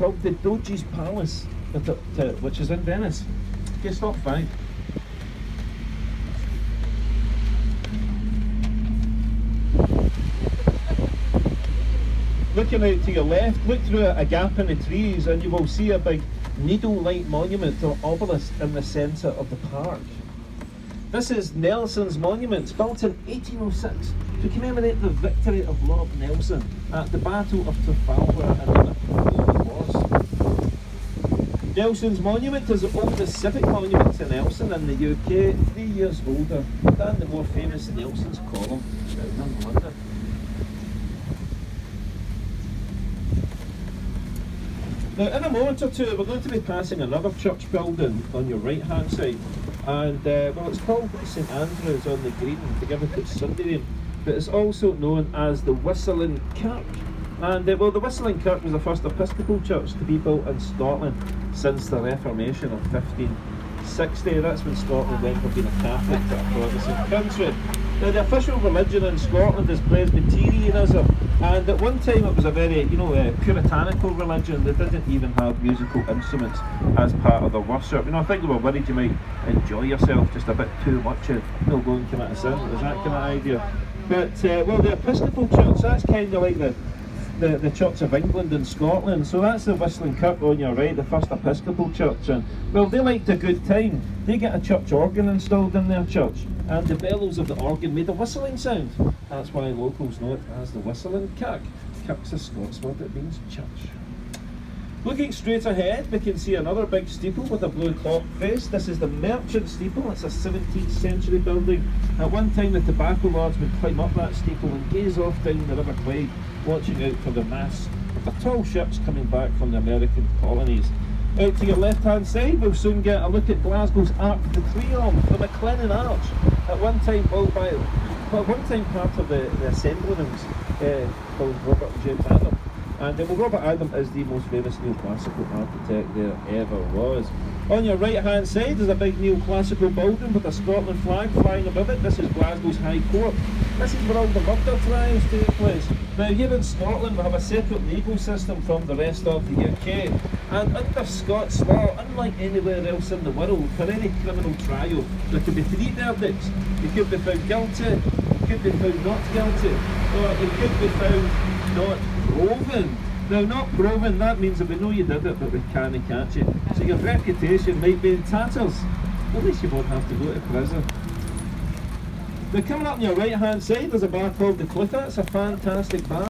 called the Doge's Palace, which is in Venice. Okay, stop 5. Looking out to your left, look through a gap in the trees and you will see a big needle-like monument or obelisk in the centre of the park. This is Nelson's monument. It's built in 1806 to commemorate the victory of Lord Nelson at the Battle of Trafalgar in the Napoleonic Wars. Nelson's monument is the oldest civic monument to Nelson in the UK, 3 years older than the more famous Nelson's Column in London. Now in a moment or two we're going to be passing another church building on your right hand side, and well, it's called St Andrews on the Green to give it its Sunday name, but it's also known as the Whistling Kirk. And well, the Whistling Kirk was the first Episcopal church to be built in Scotland since the Reformation of 1560. That's when Scotland went from being a Catholic to a Protestant country. Now the official religion in Scotland is Presbyterianism, and at one time it was a very, puritanical religion. They didn't even have musical instruments as part of their worship. I think they were worried you might enjoy yourself just a bit too much and go and commit a sin. It was that kind of idea. But well, the Episcopal Church, that's kind of like the Church of England in Scotland. So that's the Whistling Kirk on your right, the first Episcopal church. And well, they liked a good time. They get a church organ installed in their church, and the bellows of the organ made a whistling sound. That's why locals know it as the Whistling Kirk. Kirk's a Scots word, it means church. Looking straight ahead, we can see another big steeple with a blue clock face. This is the Merchant Steeple. It's a 17th century building. At one time the tobacco lords would climb up that steeple and gaze off down the River Clyde, watching out for the masts of the tall ships coming back from the American colonies. Out to your left hand side we'll soon get a look at Glasgow's Arc de Triomphe, the McLennan Arch. At one time part of the assembly rooms called Robert James Adam. And well, Robert Adam is the most famous neoclassical architect there ever was. On your right hand side there's a big neoclassical building with a Scotland flag flying above it. This is Glasgow's High Court. This is where all the murder trials take place. Now here in Scotland we have a separate legal system from the rest of the UK, and under Scots law, unlike anywhere else in the world, for any criminal trial there could be 3 verdicts. You could be found guilty, you could be found not guilty, or you could be found not proven. Now, not proven, that means that we know you did it but we can't catch you. So your reputation might be in tatters. At least you won't have to go to prison. Now coming up on your right hand side there's a bar called the Clipper. It's a fantastic bar.